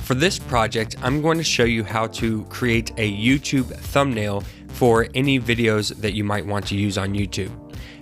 For this project, I'm going to show you how to create a YouTube thumbnail for any videos that you might want to use on YouTube.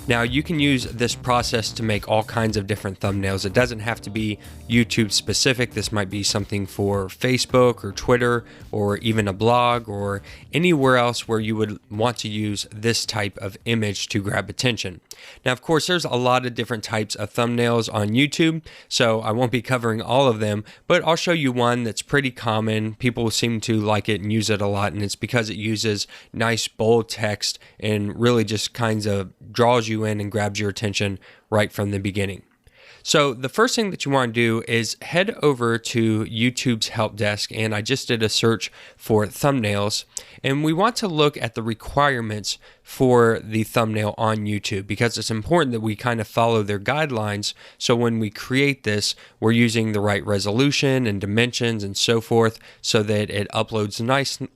Now, you can use this process to make all kinds of different thumbnails. It doesn't have to be YouTube specific. This might be something for Facebook or Twitter or even a blog or anywhere else where you would want to use this type of image to grab attention. Now, of course, there's a lot of different types of thumbnails on YouTube, so I won't be covering all of them, but I'll show you one that's pretty common. People seem to like it and use it a lot, and it's because it uses nice bold text and really just kinds of draws you in and grabs your attention right from the beginning. So the first thing that you want to do is head over to YouTube's help desk, and I just did a search for thumbnails, and we want to look at the requirements for the thumbnail on YouTube because it's important that we kind of follow their guidelines, so when we create this, we're using the right resolution and dimensions and so forth so that it uploads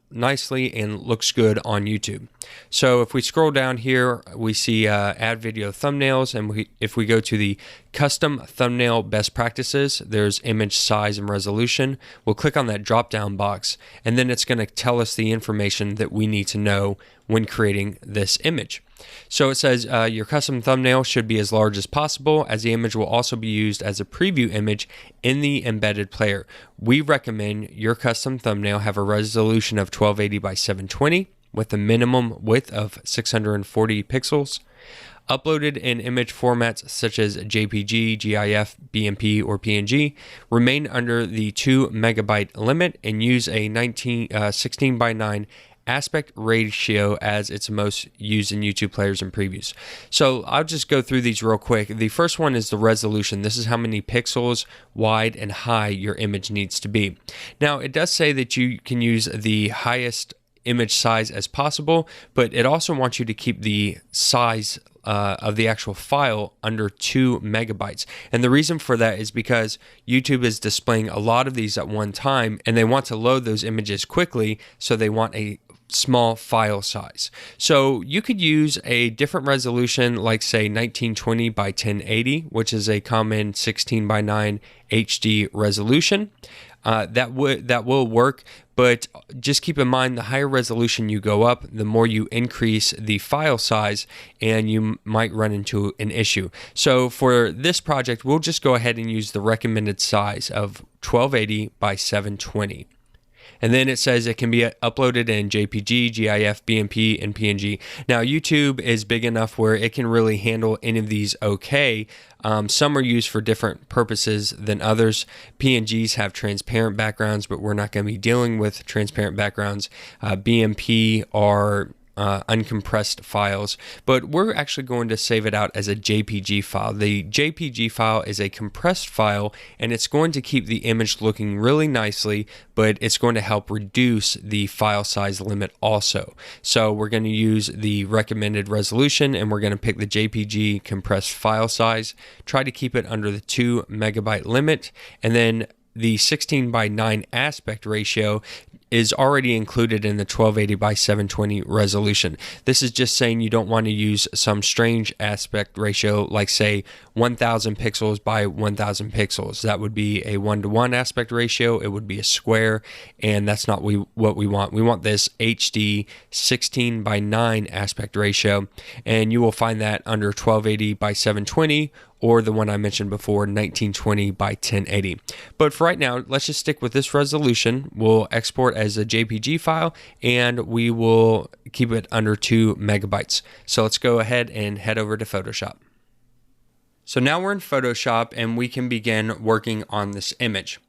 nicely and looks good on YouTube. So if we scroll down here, we see add video thumbnails, and if we go to the custom thumbnail best practices, there's image size and resolution. We'll click on that drop down box, and then it's going to tell us the information that we need to know when creating this image. So it says your custom thumbnail should be as large as possible, as the image will also be used as a preview image in the embedded player. We recommend your custom thumbnail have a resolution of 1280 by 720 with a minimum width of 640 pixels. Uploaded in image formats such as JPG, GIF, BMP, or PNG, remain under the 2 megabyte limit and use a 16 by 9 aspect ratio as it's most used in YouTube players and previews. So I'll just go through these real quick. The first one is the resolution. This is how many pixels wide and high your image needs to be. Now, it does say that you can use the highest image size as possible, but it also wants you to keep the size of the actual file under 2 megabytes. And the reason for that is because YouTube is displaying a lot of these at one time, and they want to load those images quickly, so they want a small file size. So you could use a different resolution, like say 1920 by 1080, which is a common 16 by 9 HD resolution. That will work, but just keep in mind the higher resolution you go up, the more you increase the file size, and you might run into an issue. So for this project, we'll just go ahead and use the recommended size of 1280 by 720. And then it says it can be uploaded in JPG, GIF, BMP, and PNG. Now, YouTube is big enough where it can really handle any of these okay. Some are used for different purposes than others. PNGs have transparent backgrounds, but we're not going to be dealing with transparent backgrounds. BMP are uncompressed files, but we're actually going to save it out as a JPG file. The JPG file is a compressed file, and it's going to keep the image looking really nicely, but it's going to help reduce the file size limit also. So we're going to use the recommended resolution, and we're going to pick the JPG compressed file size, try to keep it under the 2 megabyte limit, and then the 16 by 9 aspect ratio is already included in the 1280 by 720 resolution. This is just saying you don't want to use some strange aspect ratio, like say 1000 pixels by 1000 pixels. That would be a 1-to-1 aspect ratio. It would be a square, and that's not what we want. We want this HD 16 by 9 aspect ratio, and you will find that under 1280 by 720 or the one I mentioned before, 1920 by 1080. But for right now, let's just stick with this resolution. We'll export as a JPG file, and we will keep it under 2 megabytes. So let's go ahead and head over to Photoshop. So now we're in Photoshop, and we can begin working on this image.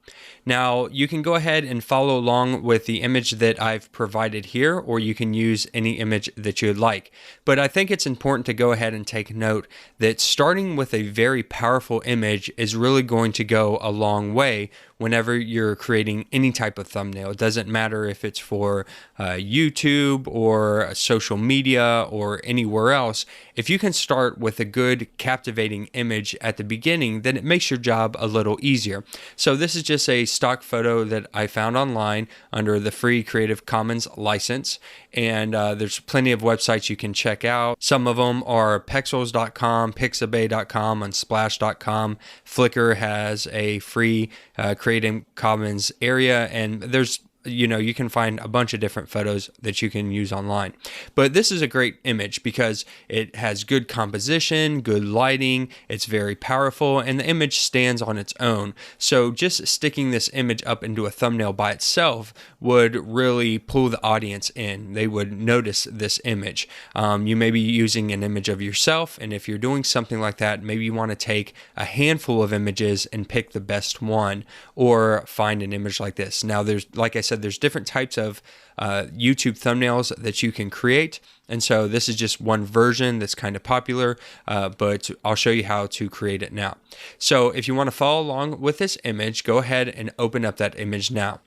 Now, you can go ahead and follow along with the image that I've provided here, or you can use any image that you'd like. But I think it's important to go ahead and take note that starting with a very powerful image is really going to go a long way whenever you're creating any type of thumbnail. It doesn't matter if it's for YouTube or social media or anywhere else. If you can start with a good, captivating image at the beginning, then it makes your job a little easier. So this is just a stock photo that I found online under the free Creative Commons license, and there's plenty of websites you can check out. Some of them are pexels.com, pixabay.com, and splash.com. Flickr has a free Creative Creative Commons area, and there's you can find a bunch of different photos that you can use online. But this is a great image because it has good composition, good lighting, it's very powerful, and the image stands on its own. So just sticking this image up into a thumbnail by itself would really pull the audience in. They would notice this image. You may be using an image of yourself, and if you're doing something like that, maybe you want to take a handful of images and pick the best one, or find an image like this. Now, like I said, there's different types of YouTube thumbnails that you can create, and so this is just one version that's kind of popular, but I'll show you how to create it now. So if you want to follow along with this image, go ahead and open up that image now.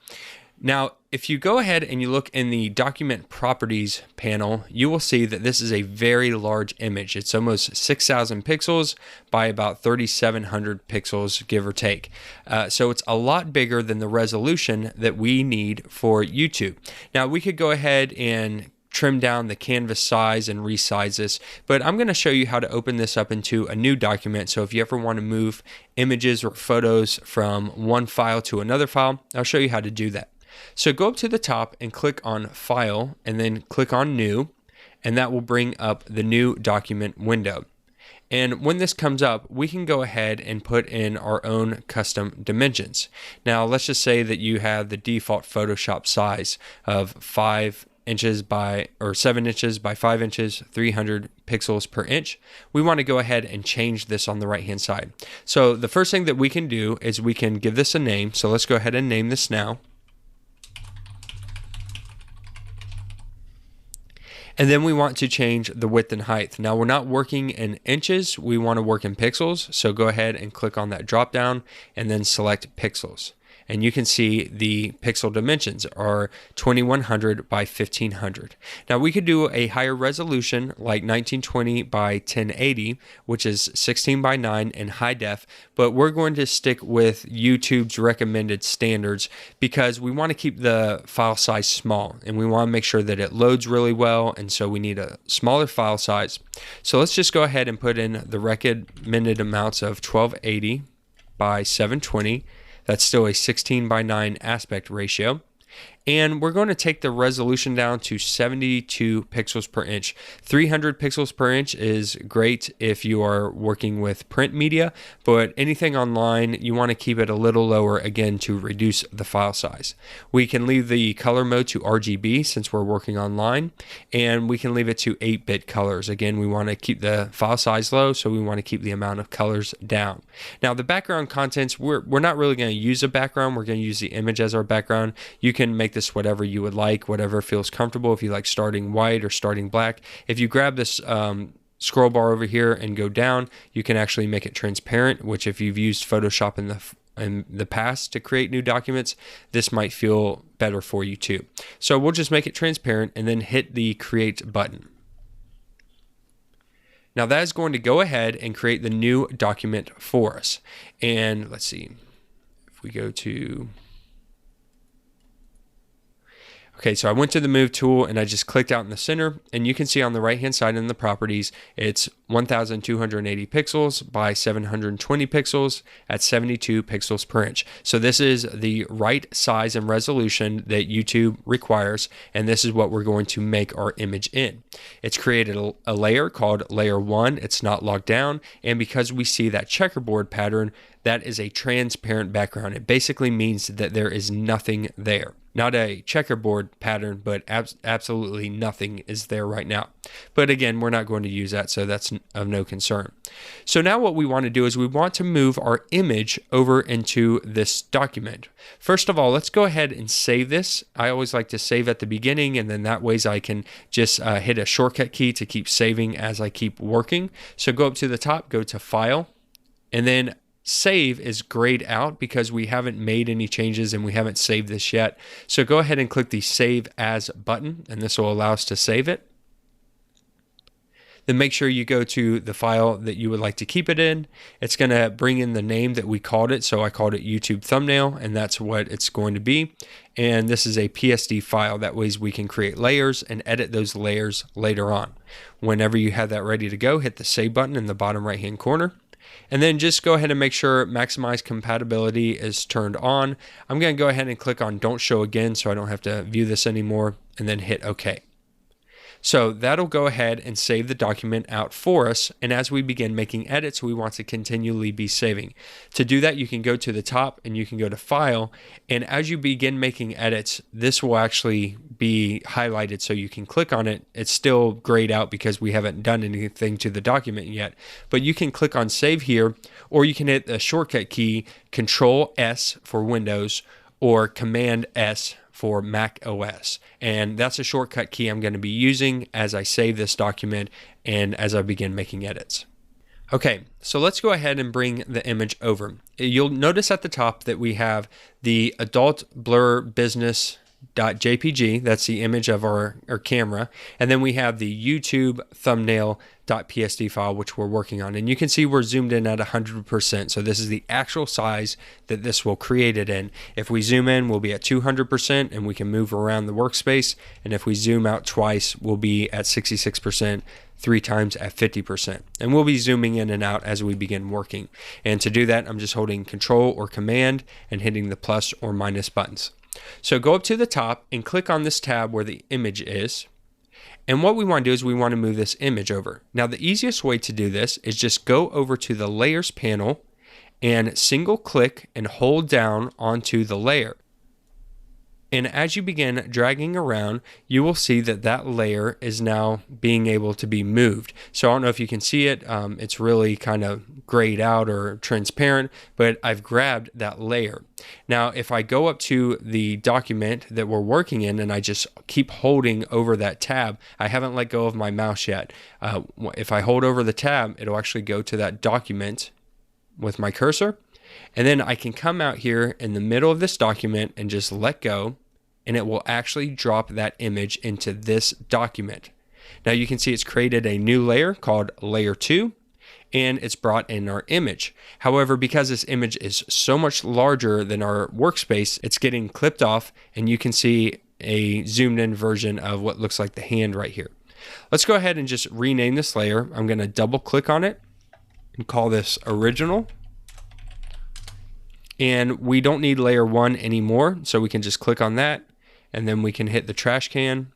Now, if you go ahead and you look in the document properties panel, you will see that this is a very large image. It's almost 6,000 pixels by about 3,700 pixels, give or take. So it's a lot bigger than the resolution that we need for YouTube. Now, we could go ahead and trim down the canvas size and resize this, but I'm going to show you how to open this up into a new document. So if you ever want to move images or photos from one file to another file, I'll show you how to do that. So go up to the top and click on File, and then click on New, and that will bring up the new document window. And when this comes up, we can go ahead and put in our own custom dimensions. Now, let's just say that you have the default Photoshop size of 5 inches by, or 7 inches by 5 inches, 300 pixels per inch. We want to go ahead and change this on the right hand side. So the first thing that we can do is we can give this a name. So let's go ahead and name this now. And then we want to change the width and height. Now, we're not working in inches, we want to work in pixels. So go ahead and click on that drop down and then select pixels. And you can see the pixel dimensions are 2100 by 1500. Now, we could do a higher resolution like 1920 by 1080, which is 16 by 9 in high def, but we're going to stick with YouTube's recommended standards because we want to keep the file size small and we want to make sure that it loads really well, and so we need a smaller file size. So let's just go ahead and put in the recommended amounts of 1280 by 720. That's still a 16 by 9 aspect ratio. And we're going to take the resolution down to 72 pixels per inch. 300 pixels per inch is great if you are working with print media, but anything online, you want to keep it a little lower, again, to reduce the file size. We can leave the color mode to RGB since we're working online, and we can leave it to 8-bit colors. Again, we want to keep the file size low, so we want to keep the amount of colors down. Now, the background contents, we're not really going to use a background. We're going to use the image as our background. You can make this whatever you would like, whatever feels comfortable. If you like starting white or starting black, if you grab this scroll bar over here and go down, you can actually make it transparent, which if you've used Photoshop in the past to create new documents, this might feel better for you too. So we'll just make it transparent and then hit the create button. Now that is going to go ahead and create the new document for us. And let's see, if we go to, okay, so I went to the move tool and I just clicked out in the center, and you can see on the right hand side in the properties, it's 1280 pixels by 720 pixels at 72 pixels per inch. So this is the right size and resolution that YouTube requires, and this is what we're going to make our image in. It's created a layer called layer 1. It's not locked down, and because we see that checkerboard pattern, that is a transparent background. It basically means that there is nothing there. Not a checkerboard pattern, but absolutely nothing is there right now. But again, we're not going to use that, so that's of no concern. So now what we want to do is we want to move our image over into this document. First of all, let's go ahead and save this. I always like to save at the beginning, and then that way I can just hit a shortcut key to keep saving as I keep working. So go up to the top, go to File, and then Save is grayed out because we haven't made any changes and we haven't saved this yet. So go ahead and click the Save As button, and this will allow us to save it. Then make sure you go to the file that you would like to keep it in. It's going to bring in the name that we called it. So I called it YouTube Thumbnail, and that's what it's going to be. And this is a PSD file. That way we can create layers and edit those layers later on. Whenever you have that ready to go, hit the Save button in the bottom right hand corner. And then just go ahead and make sure maximize compatibility is turned on. I'm going to go ahead and click on don't show again so I don't have to view this anymore, and then hit OK. So that'll go ahead and save the document out for us. And as we begin making edits, we want to continually be saving. To do that, you can go to the top and you can go to File. And as you begin making edits, this will actually be highlighted so you can click on it. It's still grayed out because we haven't done anything to the document yet. But you can click on Save here, or you can hit the shortcut key Control S for Windows or Command S for Mac OS. And that's a shortcut key I'm going to be using as I save this document and as I begin making edits. Okay, so let's go ahead and bring the image over. You'll notice at the top that we have the adult blur business.jpg, that's the image of our camera, and then we have the YouTube thumbnail.psd file, which we're working on. And you can see we're zoomed in at 100%, so this is the actual size that this will create it in. If we zoom in, we'll be at 200%, and we can move around the workspace, and if we zoom out twice, we'll be at 66%, 3 times at 50%. And we'll be zooming in and out as we begin working. And to do that, I'm just holding Control or Command and hitting the plus or minus buttons. So go up to the top and click on this tab where the image is. And what we want to do is we want to move this image over. Now the easiest way to do this is just go over to the Layers panel and single click and hold down onto the layer. And as you begin dragging around, you will see that that layer is now being able to be moved. So I don't know if you can see it. It's really kind of grayed out or transparent, but I've grabbed that layer. Now, if I go up to the document that we're working in and I just keep holding over that tab, I haven't let go of my mouse yet. If I hold over the tab, it'll actually go to that document with my cursor. And then I can come out here in the middle of this document and just let go, and it will actually drop that image into this document. Now you can see it's created a new layer called Layer 2, and it's brought in our image. However, because this image is so much larger than our workspace, it's getting clipped off, and you can see a zoomed in version of what looks like the hand right here. Let's go ahead and just rename this layer. I'm going to double click on it and call this Original. And we don't need layer 1 anymore, so we can just click on that, and then we can hit the trash can,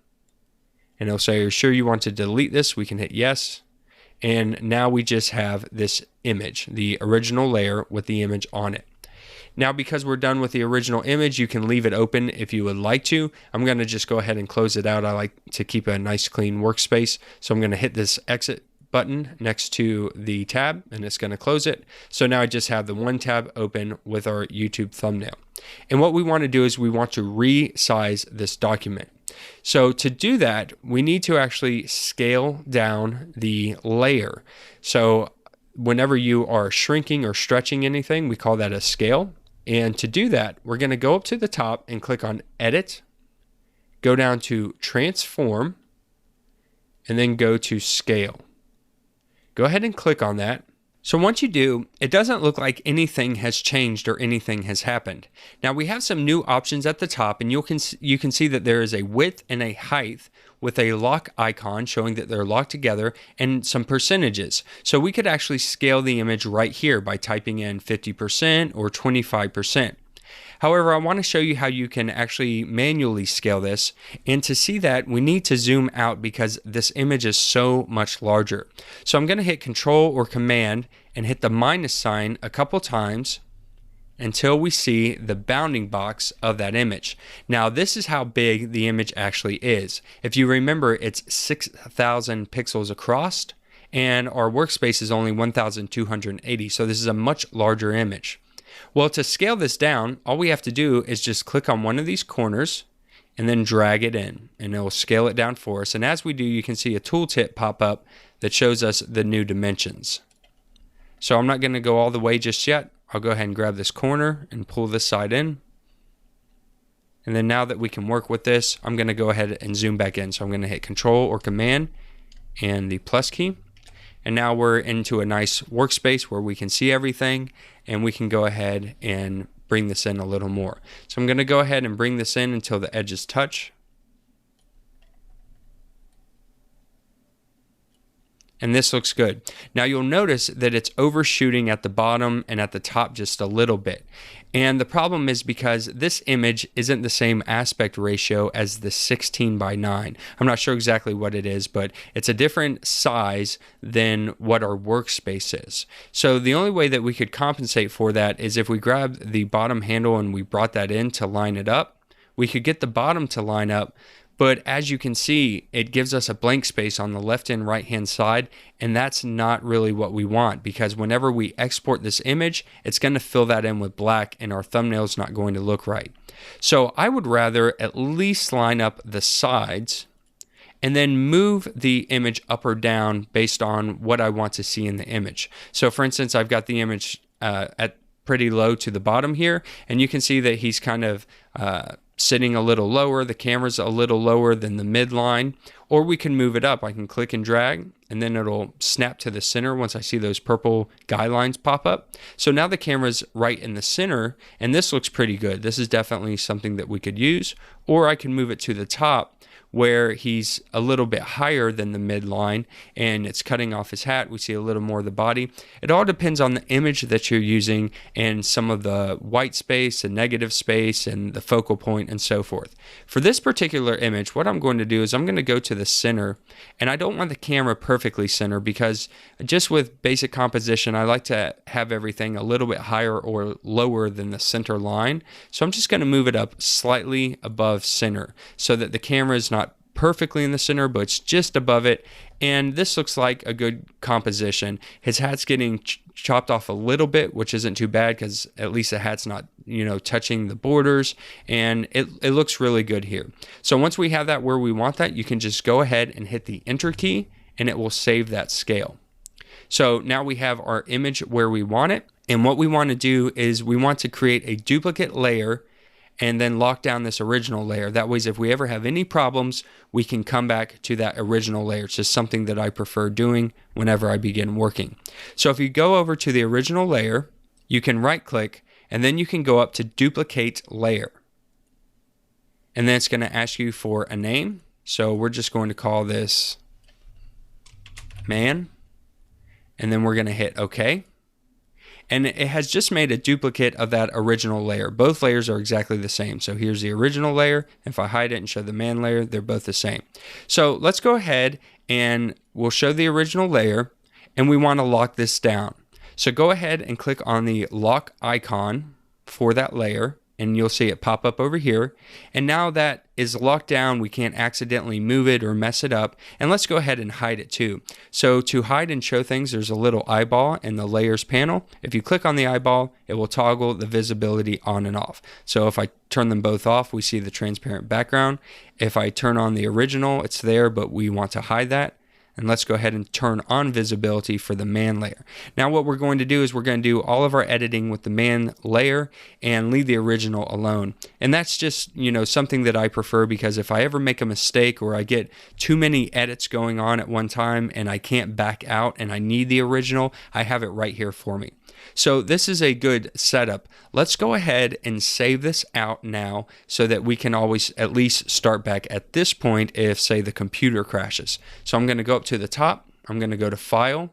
and it'll say, are you sure you want to delete this? We can hit yes, and now we just have this image, the original layer with the image on it. Now, because we're done with the original image, you can leave it open if you would like to. I'm going to just go ahead and close it out. I like to keep a nice clean workspace, so I'm going to hit this exit button next to the tab, and it's going to close it. So now I just have the one tab open with our YouTube thumbnail. And what we want to do is we want to resize this document. So to do that, we need to actually scale down the layer. So whenever you are shrinking or stretching anything, we call that a scale. And to do that, we're going to go up to the top and click on Edit, go down to Transform, and then go to Scale. Go ahead and click on that. So once you do, it doesn't look like anything has changed or anything has happened. Now we have some new options at the top, and you can see that there is a width and a height with a lock icon showing that they're locked together and some percentages. So we could actually scale the image right here by typing in 50% or 25%. However, I want to show you how you can actually manually scale this, and to see that we need to zoom out because this image is so much larger. So I'm going to hit Control or Command and hit the minus sign a couple times until we see the bounding box of that image. Now this is how big the image actually is. If you remember, it's 6,000 pixels across, and our workspace is only 1,280, so this is a much larger image. Well, to scale this down, all we have to do is just click on one of these corners and then drag it in, and it will scale it down for us. And as we do, you can see a tooltip pop up that shows us the new dimensions. So I'm not going to go all the way just yet. I'll go ahead and grab this corner and pull this side in. And then now that we can work with this, I'm going to go ahead and zoom back in. So I'm going to hit Control or Command and the plus key. And now we're into a nice workspace where we can see everything, and we can go ahead and bring this in a little more. So I'm going to go ahead and bring this in until the edges touch. and this looks good. Now you'll notice that it's overshooting at the bottom and at the top just a little bit. And the problem is because this image isn't the same aspect ratio as the 16:9. I'm not sure exactly what it is, but it's a different size than what our workspace is. So the only way that we could compensate for that is if we grab the bottom handle and we brought that in to line it up. We could get the bottom to line up, but as you can see, it gives us a blank space on the left and right hand side, and that's not really what we want, because whenever we export this image, it's going to fill that in with black and our thumbnail's not going to look right. So I would rather at least line up the sides and then move the image up or down based on what I want to see in the image. So for instance, I've got the image at pretty low to the bottom here, and you can see that he's kind of sitting a little lower, the camera's a little lower than the midline, or we can move it up. I can click and drag, and then it'll snap to the center once I see those purple guidelines pop up. So now the camera's right in the center, and this looks pretty good. This is definitely something that we could use, or I can move it to the top where he's a little bit higher than the midline and it's cutting off his hat. We see a little more of the body. It all depends on the image that you're using and some of the white space and negative space and the focal point and so forth. For this particular image, what I'm going to do is I'm going to go to the center, and I don't want the camera perfectly center because just with basic composition, I like to have everything a little bit higher or lower than the center line. So I'm just going to move it up slightly above center so that the camera is not perfectly in the center, but it's just above it, and this looks like a good composition. His hat's getting chopped off a little bit, which isn't too bad because at least the hat's not, touching the borders, and it looks really good here. So once we have that where we want that, you can just go ahead and hit the enter key and it will save that scale. So now we have our image where we want it, and what we want to do is we want to create a duplicate layer and then lock down this original layer. That way, if we ever have any problems, we can come back to that original layer. It's just something that I prefer doing whenever I begin working. So if you go over to the original layer, you can right click, and then you can go up to duplicate layer. And then it's going to ask you for a name. So we're just going to call this man, and then we're going to hit OK. And it has just made a duplicate of that original layer. Both layers are exactly the same. So here's the original layer. If I hide it and show the man layer, they're both the same. So let's go ahead and we'll show the original layer, and we want to lock this down. So go ahead and click on the lock icon for that layer, and you'll see it pop up over here. And now that is locked down, we can't accidentally move it or mess it up. And let's go ahead and hide it too. So to hide and show things, there's a little eyeball in the layers panel. If you click on the eyeball, it will toggle the visibility on and off. So if I turn them both off, we see the transparent background. If I turn on the original, it's there, but we want to hide that. And let's go ahead and turn on visibility for the man layer. Now what we're going to do is we're going to do all of our editing with the man layer and leave the original alone. And that's just, something that I prefer, because if I ever make a mistake or I get too many edits going on at one time and I can't back out and I need the original, I have it right here for me. So this is a good setup. Let's go ahead and save this out now so that we can always at least start back at this point if, say, the computer crashes. So I'm going to go up to the top, I'm going to go to File,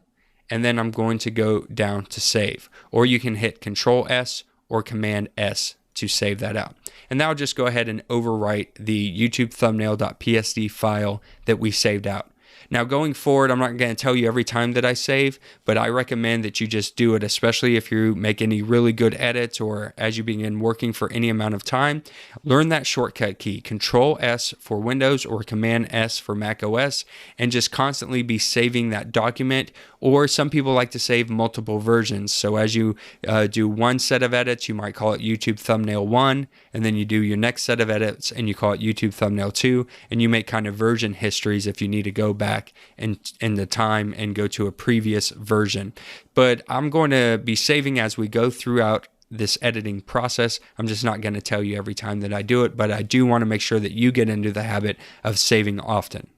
and then I'm going to go down to Save. Or you can hit Control S or Command S to save that out. And that'll just go ahead and overwrite the YouTube thumbnail.psd file that we saved out. Now going forward, I'm not going to tell you every time that I save, but I recommend that you just do it, especially if you make any really good edits or as you begin working for any amount of time. Learn that shortcut key, Control S for Windows or Command S for Mac OS, and just constantly be saving that document. Or some people like to save multiple versions. So as you do one set of edits, you might call it YouTube Thumbnail 1, and then you do your next set of edits and you call it YouTube Thumbnail 2, and you make kind of version histories if you need to go back in the time and go to a previous version. But I'm going to be saving as we go throughout this editing process. I'm just not going to tell you every time that I do it, but I do want to make sure that you get into the habit of saving often.